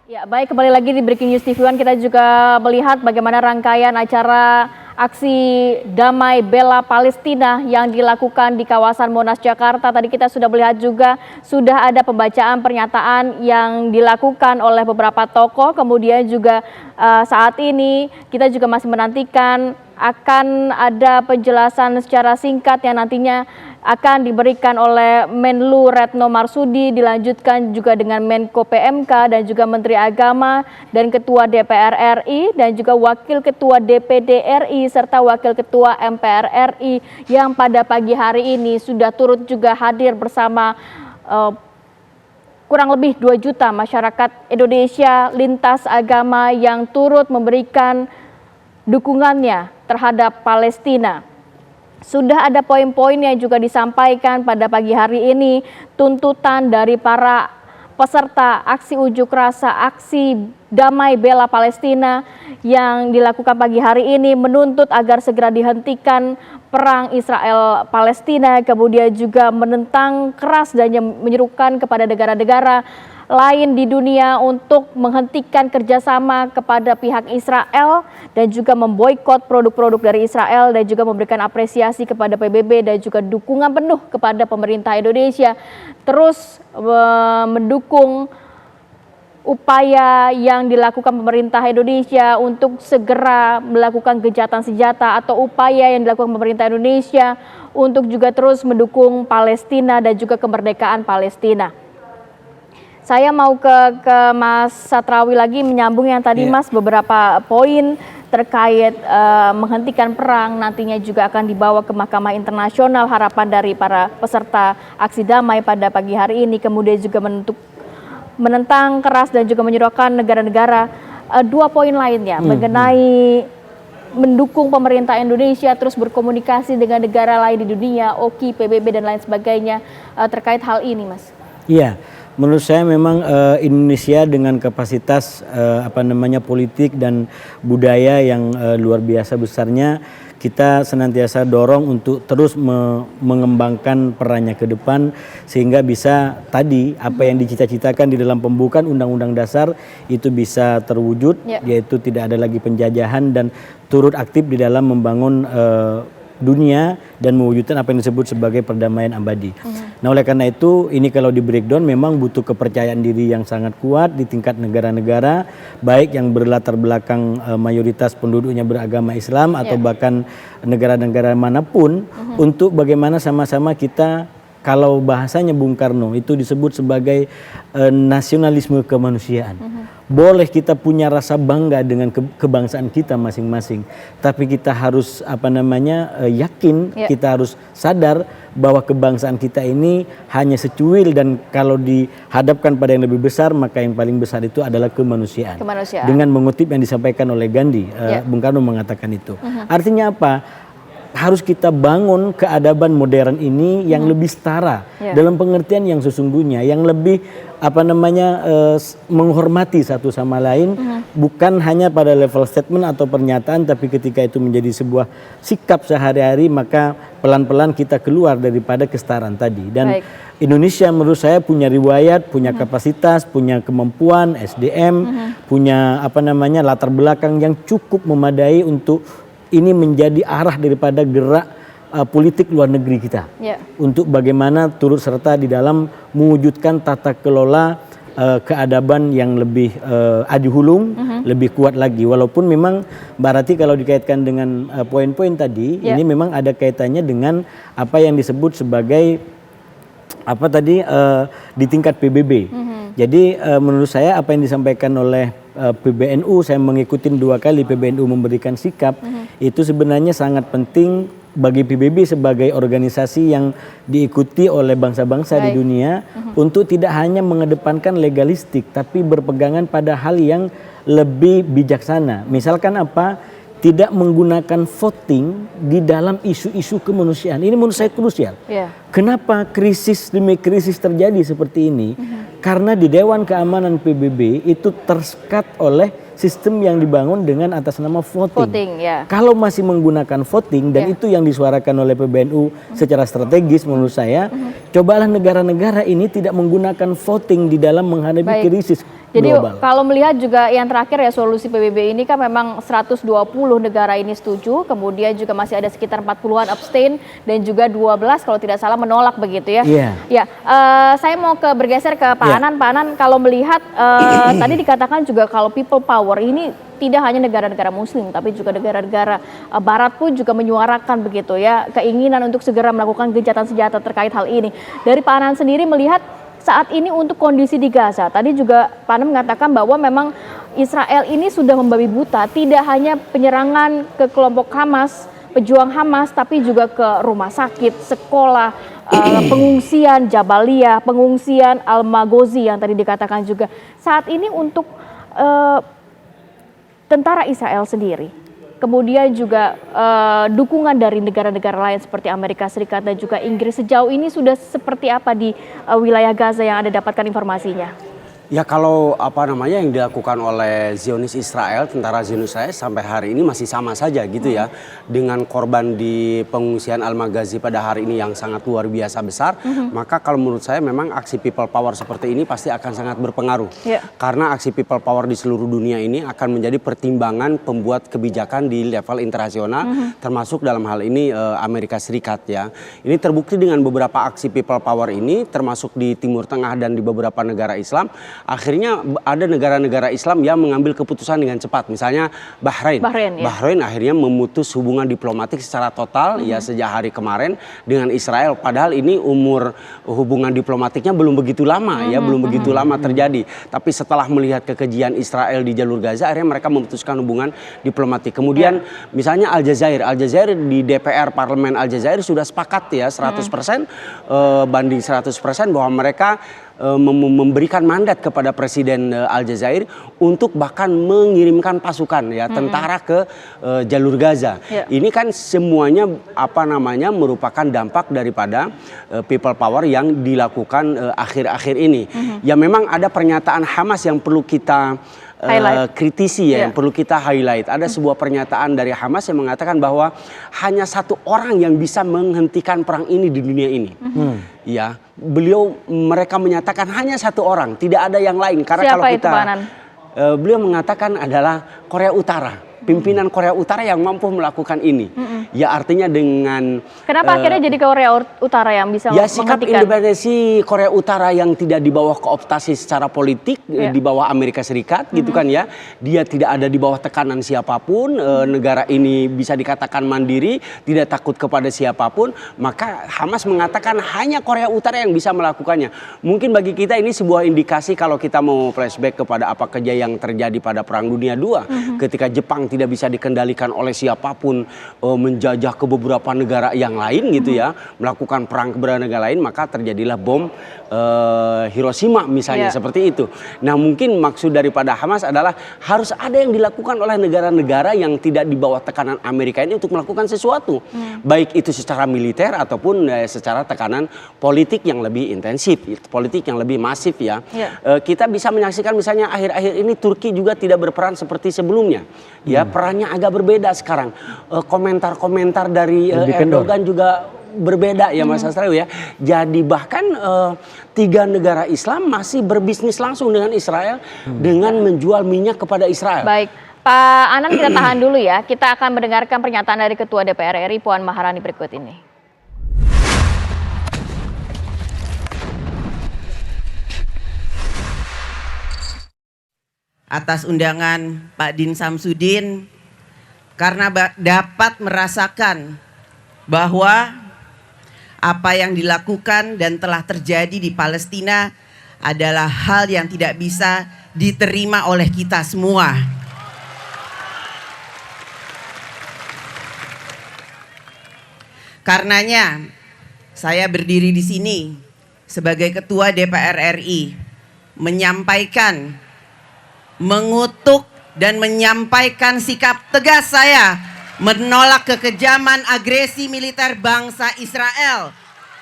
Ya, baik, kembali lagi di Breaking News TV One. Kita juga melihat bagaimana rangkaian acara aksi damai bela Palestina yang dilakukan di kawasan Monas, Jakarta. Tadi kita sudah melihat juga sudah ada pembacaan pernyataan yang dilakukan oleh beberapa tokoh. Kemudian juga saat ini kita juga masih menantikan akan ada penjelasan secara singkat yang nantinya akan diberikan oleh Menlu Retno Marsudi, dilanjutkan juga dengan Menko PMK dan juga Menteri Agama dan Ketua DPR RI dan juga Wakil Ketua DPD RI serta Wakil Ketua MPR RI yang pada pagi hari ini sudah turut juga hadir bersama kurang lebih 2 juta masyarakat Indonesia lintas agama yang turut memberikan dukungannya terhadap Palestina. Sudah ada poin-poin yang juga disampaikan pada pagi hari ini, tuntutan dari para peserta aksi unjuk rasa, aksi damai bela Palestina yang dilakukan pagi hari ini menuntut agar segera dihentikan perang Israel-Palestina, kemudian juga menentang keras dan menyerukan kepada negara-negara lain di dunia untuk menghentikan kerjasama kepada pihak Israel dan juga memboikot produk-produk dari Israel dan juga memberikan apresiasi kepada PBB dan juga dukungan penuh kepada pemerintah Indonesia terus mendukung upaya yang dilakukan pemerintah Indonesia untuk segera melakukan gencatan senjata atau upaya yang dilakukan pemerintah Indonesia untuk juga terus mendukung Palestina dan juga kemerdekaan Palestina. Saya mau ke Mas Satrawi lagi menyambung yang tadi Mas, beberapa poin terkait menghentikan perang nantinya juga akan dibawa ke Mahkamah Internasional, harapan dari para peserta aksi damai pada pagi hari ini, kemudian juga menentang keras dan juga menyerukan negara-negara. 2 poin lainnya mengenai mendukung pemerintah Indonesia terus berkomunikasi dengan negara lain di dunia, OKI, PBB dan lain sebagainya terkait hal ini, Mas. Iya. Menurut saya memang Indonesia dengan kapasitas politik dan budaya yang luar biasa besarnya, kita senantiasa dorong untuk terus mengembangkan perannya ke depan sehingga bisa tadi apa yang dicita-citakan di dalam pembukaan Undang-Undang Dasar itu bisa terwujud, yaitu tidak ada lagi penjajahan dan turut aktif di dalam membangun dunia dan mewujudkan apa yang disebut sebagai perdamaian abadi. Nah, oleh karena itu ini kalau di breakdown memang butuh kepercayaan diri yang sangat kuat di tingkat negara-negara, baik yang berlatar belakang mayoritas penduduknya beragama Islam atau bahkan negara-negara manapun, untuk bagaimana sama-sama kita, kalau bahasanya Bung Karno itu disebut sebagai nasionalisme kemanusiaan. Boleh kita punya rasa bangga dengan kebangsaan kita masing-masing, tapi kita harus yakin, kita harus sadar bahwa kebangsaan kita ini hanya secuil, dan kalau dihadapkan pada yang lebih besar maka yang paling besar itu adalah kemanusiaan. Dengan mengutip yang disampaikan oleh Gandhi, Bung Karno mengatakan itu. Artinya apa? Harus kita bangun keadaban modern ini yang lebih setara dalam pengertian yang sesungguhnya, yang lebih menghormati satu sama lain, bukan hanya pada level statement atau pernyataan, tapi ketika itu menjadi sebuah sikap sehari-hari maka pelan-pelan kita keluar daripada kesetaraan tadi. Dan Indonesia menurut saya punya riwayat, punya kapasitas, punya kemampuan, SDM, punya latar belakang yang cukup memadai untuk ini menjadi arah daripada gerak politik luar negeri kita, untuk bagaimana turut serta di dalam mewujudkan tata kelola keadaban yang lebih adiluhung, lebih kuat lagi. Walaupun memang Mbak Rati kalau dikaitkan dengan poin-poin tadi, ini memang ada kaitannya dengan apa yang disebut sebagai di tingkat PBB. Jadi menurut saya apa yang disampaikan oleh PBNU, saya mengikuti 2 kali PBNU memberikan sikap, itu sebenarnya sangat penting bagi PBB sebagai organisasi yang diikuti oleh bangsa-bangsa di dunia, untuk tidak hanya mengedepankan legalistik tapi berpegangan pada hal yang lebih bijaksana. Misalkan tidak menggunakan voting di dalam isu-isu kemanusiaan. Ini menurut saya krusial. Kenapa krisis demi krisis terjadi seperti ini? Karena di Dewan Keamanan PBB itu tersekat oleh sistem yang dibangun dengan atas nama voting. Kalau masih menggunakan voting, dan itu yang disuarakan oleh PBNU secara strategis menurut saya, cobalah negara-negara ini tidak menggunakan voting di dalam menghadapi krisis. Jadi global. kalau melihat juga yang terakhir ya solusi PBB ini kan memang 120 negara ini setuju, kemudian juga masih ada sekitar 40-an abstain dan juga 12 kalau tidak salah menolak begitu ya. Iya. Ya, saya mau bergeser ke Pak Iya. Anan. Pak Anan kalau melihat tadi dikatakan juga kalau people power ini tidak hanya negara-negara muslim tapi juga negara-negara barat pun juga menyuarakan begitu ya keinginan untuk segera melakukan gencatan senjata terkait hal ini. Dari Pak Anan sendiri melihat saat ini untuk kondisi di Gaza, tadi juga Pak Anan mengatakan bahwa memang Israel ini sudah membabi buta, tidak hanya penyerangan ke kelompok Hamas, pejuang Hamas, tapi juga ke rumah sakit, sekolah, pengungsian Jabalia, pengungsian Al-Maghazi yang tadi dikatakan juga. Saat ini untuk tentara Israel sendiri, kemudian juga dukungan dari negara-negara lain seperti Amerika Serikat dan juga Inggris sejauh ini sudah seperti apa di wilayah Gaza yang Anda dapatkan informasinya? Ya kalau yang dilakukan oleh Zionis Israel, tentara Zionis Israel sampai hari ini masih sama saja gitu ya. Dengan korban di pengungsian Al-Maghazi pada hari ini yang sangat luar biasa besar. Maka kalau menurut saya memang aksi people power seperti ini pasti akan sangat berpengaruh. Karena aksi people power di seluruh dunia ini akan menjadi pertimbangan pembuat kebijakan di level internasional. Termasuk dalam hal ini Amerika Serikat ya. Ini terbukti dengan beberapa aksi people power ini termasuk di Timur Tengah dan di beberapa negara Islam. Akhirnya ada negara-negara Islam yang mengambil keputusan dengan cepat. Misalnya Bahrain. Bahrain akhirnya memutus hubungan diplomatik secara total ya sejak hari kemarin dengan Israel. Padahal ini umur hubungan diplomatiknya belum begitu lama ya, belum begitu lama terjadi. Tapi setelah melihat kekejian Israel di jalur Gaza, akhirnya mereka memutuskan hubungan diplomatik. Kemudian misalnya Aljazair di DPR Parlemen Aljazair sudah sepakat ya 100% banding 100% bahwa mereka memberikan mandat kepada Presiden Aljazair untuk bahkan mengirimkan pasukan ya tentara ke jalur Gaza. Ini kan semuanya merupakan dampak daripada people power yang dilakukan akhir-akhir ini. Ya memang ada pernyataan Hamas yang perlu kita kritisi ya, yang perlu kita highlight. Ada sebuah pernyataan dari Hamas yang mengatakan bahwa hanya satu orang yang bisa menghentikan perang ini di dunia ini. Ya, mereka menyatakan hanya satu orang, tidak ada yang lain. Karena siapa kalau kita, beliau mengatakan adalah Korea Utara. Pimpinan Korea Utara yang mampu melakukan ini. Ya artinya dengan... Kenapa akhirnya jadi Korea Utara yang bisa ya sikap independensi Korea Utara yang tidak di bawah kooptasi secara politik, di bawah Amerika Serikat gitu kan ya. Dia tidak ada di bawah tekanan siapapun, negara ini bisa dikatakan mandiri, tidak takut kepada siapapun. Maka Hamas mengatakan hanya Korea Utara yang bisa melakukannya. Mungkin bagi kita ini sebuah indikasi kalau kita mau flashback kepada apa kejadian yang terjadi pada Perang Dunia II. Ketika Jepang tidak bisa dikendalikan oleh siapapun, menjajah ke beberapa negara yang lain gitu ya, melakukan perang ke beberapa negara lain, maka terjadilah bom Hiroshima misalnya seperti itu. Nah mungkin maksud daripada Hamas adalah harus ada yang dilakukan oleh negara-negara yang tidak di bawah tekanan Amerika ini untuk melakukan sesuatu, baik itu secara militer ataupun secara tekanan politik yang lebih intensif, politik yang lebih masif ya. Kita bisa menyaksikan misalnya akhir-akhir ini Turki juga tidak berperan seperti sebelumnya. Ya perannya agak berbeda sekarang. Komentar-komentar dari Erdogan juga berbeda ya Mas Asrawi ya. Jadi bahkan 3 negara Islam masih berbisnis langsung dengan Israel dengan menjual minyak kepada Israel. Baik, Pak Anan kita tahan dulu ya. Kita akan mendengarkan pernyataan dari Ketua DPR RI Puan Maharani berikut ini. Atas undangan Pak Din Samsudin, karena dapat merasakan bahwa apa yang dilakukan dan telah terjadi di Palestina adalah hal yang tidak bisa diterima oleh kita semua. Karenanya saya berdiri di sini sebagai Ketua DPR RI menyampaikan, mengutuk dan menyampaikan sikap tegas saya menolak kekejaman agresi militer bangsa Israel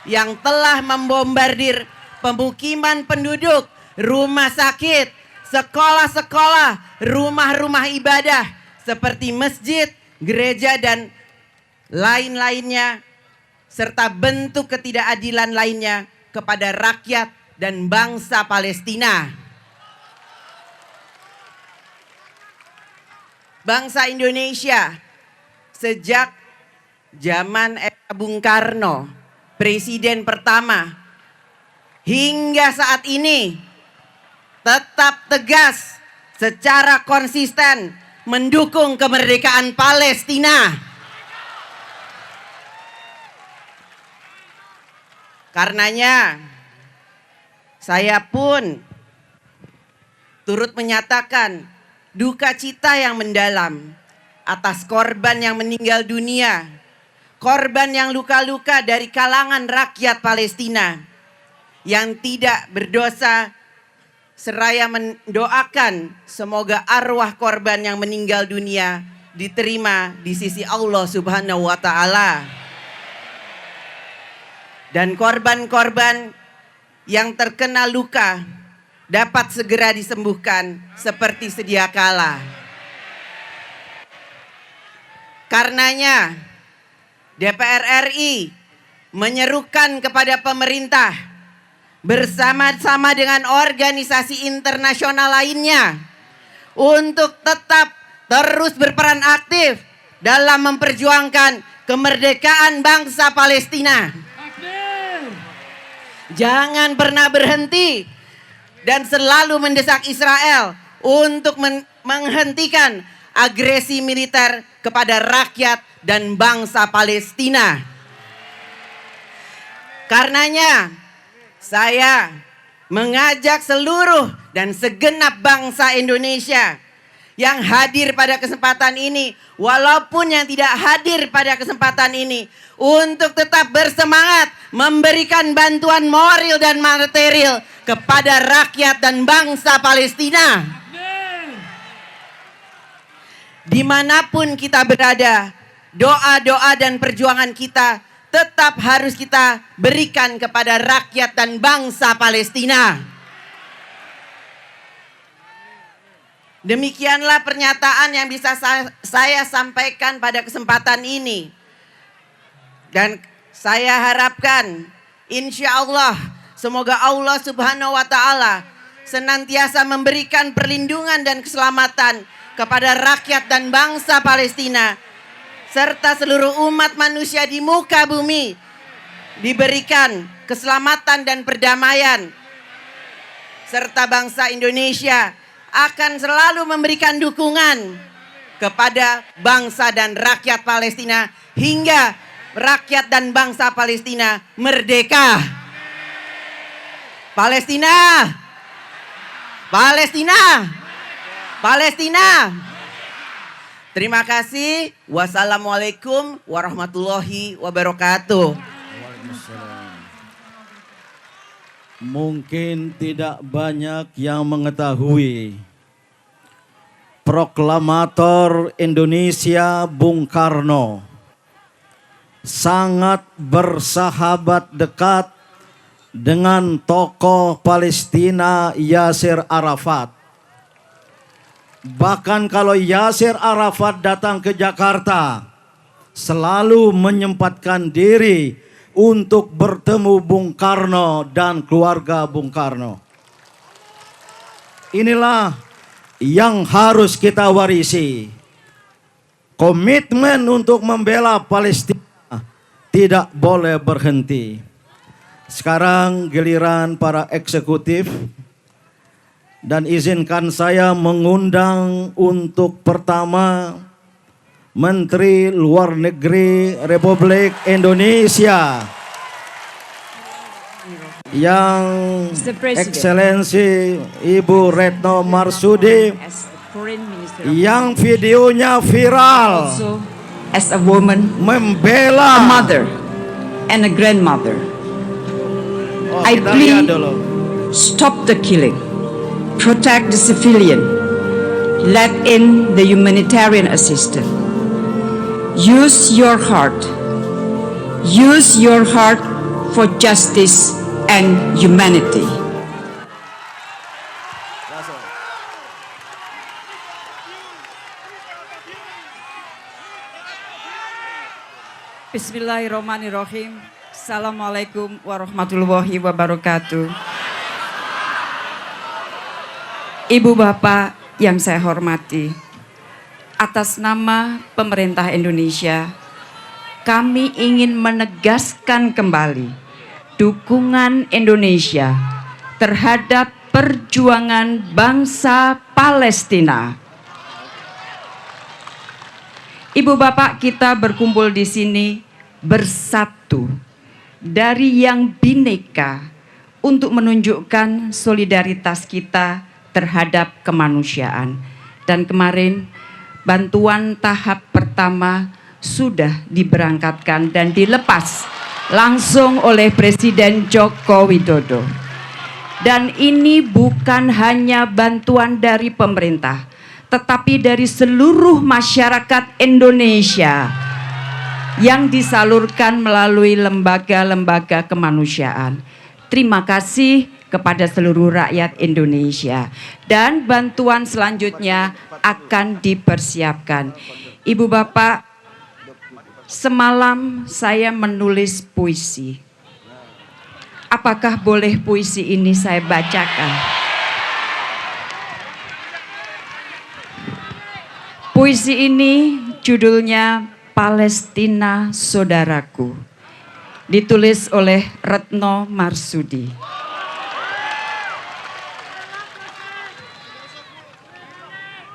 yang telah membombardir pemukiman penduduk, rumah sakit, sekolah-sekolah, rumah-rumah ibadah seperti masjid, gereja dan lain-lainnya, serta bentuk ketidakadilan lainnya kepada rakyat dan bangsa Palestina. bangsa Indonesia sejak zaman era Bung Karno, presiden pertama, hingga saat ini tetap tegas secara konsisten mendukung kemerdekaan Palestina. Karenanya saya pun turut menyatakan duka cita yang mendalam atas korban yang meninggal dunia, korban yang luka-luka dari kalangan rakyat Palestina yang tidak berdosa, seraya mendoakan semoga arwah korban yang meninggal dunia diterima di sisi Allah Subhanahu wa Ta'ala. Dan korban-korban yang terkena luka dapat segera disembuhkan seperti sedia kala. Karenanya DPR RI menyerukan kepada pemerintah bersama-sama dengan organisasi internasional lainnya untuk tetap terus berperan aktif dalam memperjuangkan kemerdekaan bangsa Palestina. Jangan pernah berhenti dan selalu mendesak Israel untuk menghentikan agresi militer kepada rakyat dan bangsa Palestina. Karenanya saya mengajak seluruh dan segenap bangsa Indonesia yang hadir pada kesempatan ini, walaupun yang tidak hadir pada kesempatan ini, untuk tetap bersemangat memberikan bantuan moral dan material kepada rakyat dan bangsa Palestina. Dimanapun kita berada, doa-doa dan perjuangan kita tetap harus kita berikan kepada rakyat dan bangsa Palestina. Demikianlah pernyataan yang bisa saya sampaikan pada kesempatan ini. Dan saya harapkan insya Allah semoga Allah Subhanahu wa Ta'ala senantiasa memberikan perlindungan dan keselamatan kepada rakyat dan bangsa Palestina serta seluruh umat manusia di muka bumi, diberikan keselamatan dan perdamaian, serta bangsa Indonesia akan selalu memberikan dukungan kepada bangsa dan rakyat Palestina hingga rakyat dan bangsa Palestina merdeka. Palestina, Palestina, Palestina. Terima kasih. Wassalamualaikum warahmatullahi wabarakatuh. Mungkin tidak banyak yang mengetahui proklamator Indonesia Bung Karno sangat bersahabat dekat dengan tokoh Palestina Yasir Arafat. Bahkan kalau Yasir Arafat datang ke Jakarta, selalu menyempatkan diri untuk bertemu Bung Karno dan keluarga Bung Karno. Inilah yang harus kita warisi. Komitmen untuk membela Palestina tidak boleh berhenti. Sekarang giliran para eksekutif, dan izinkan saya mengundang untuk pertama Menteri Luar Negeri Republik Indonesia yang Excellency Ibu Retno Marsudi yang videonya viral as a woman, membela a mother, and a grandmother. I kita plead, lihat dulu. stop the killing, protect the civilian, let in the humanitarian assistance. Use your heart for justice and humanity. Bismillahirrahmanirrahim. Assalamualaikum warahmatullahi wabarakatuh. Ibu bapak yang saya hormati, atas nama pemerintah Indonesia, kami ingin menegaskan kembali dukungan Indonesia terhadap perjuangan bangsa Palestina. Ibu bapak kita berkumpul di sini bersatu dari yang bineka untuk menunjukkan solidaritas kita terhadap kemanusiaan. Dan kemarin bantuan tahap pertama sudah diberangkatkan dan dilepas langsung oleh Presiden Joko Widodo. Dan ini bukan hanya bantuan dari pemerintah, tetapi dari seluruh masyarakat Indonesia yang disalurkan melalui lembaga-lembaga kemanusiaan. Terima kasih kepada seluruh rakyat Indonesia. Dan bantuan selanjutnya akan dipersiapkan. Ibu bapak, semalam saya menulis puisi. Apakah boleh puisi ini saya bacakan? Puisi ini judulnya Palestina Saudaraku, ditulis oleh Retno Marsudi.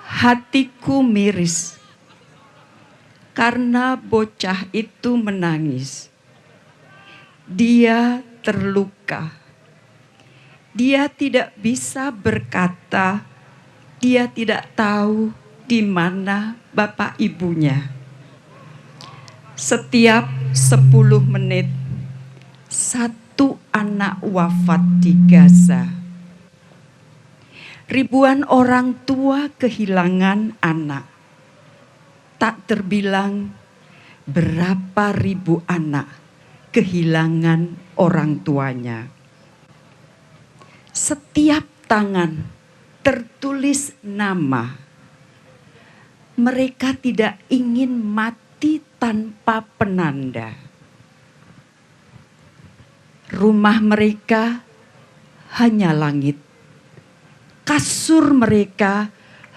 Hatiku miris karena bocah itu menangis. Dia terluka. Dia tidak bisa berkata, dia tidak tahu di mana bapak ibunya. Setiap 10 menit, satu anak wafat di Gaza. Ribuan orang tua kehilangan anak. Tak terbilang berapa ribu anak kehilangan orang tuanya. Setiap tangan tertulis nama. Mereka tidak ingin mati tanpa penanda. Rumah mereka hanya langit. Kasur mereka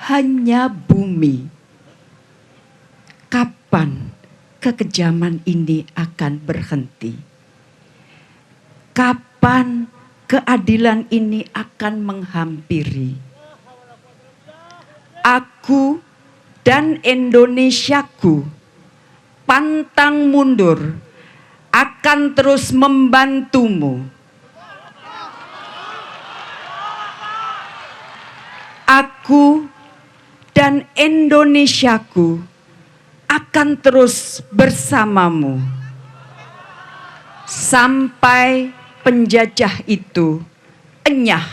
hanya bumi. Kapan kekejaman ini akan berhenti? Kapan keadilan ini akan menghampiri? Aku dan Indonesiaku pantang mundur, akan terus membantumu. Aku dan Indonesiaku akan terus bersamamu sampai penjajah itu enyah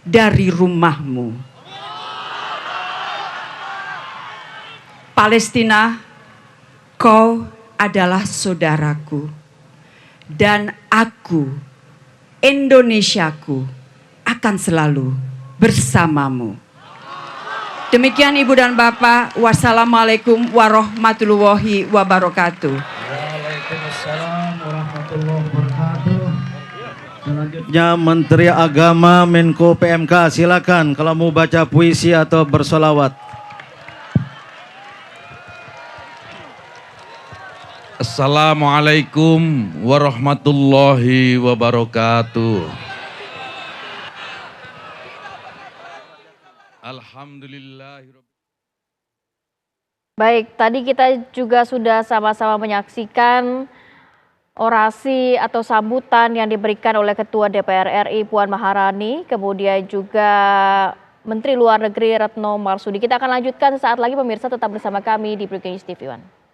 dari rumahmu. Palestina, kau adalah saudaraku, dan aku, Indonesiaku, akan selalu bersamamu. Demikian Ibu dan Bapak, wassalamualaikum warahmatullahi wabarakatuh. Waalaikumsalam warahmatullahi wabarakatuh. Selanjutnya Menteri Agama Menko PMK, silakan kalau mau baca puisi atau bersolawat. Assalamualaikum warahmatullahi wabarakatuh. Alhamdulillah. Baik, tadi kita juga sudah sama-sama menyaksikan orasi atau sambutan yang diberikan oleh Ketua DPR RI Puan Maharani, kemudian juga Menteri Luar Negeri Retno Marsudi. Kita akan lanjutkan sesaat lagi, pemirsa tetap bersama kami di Breaking News TV One.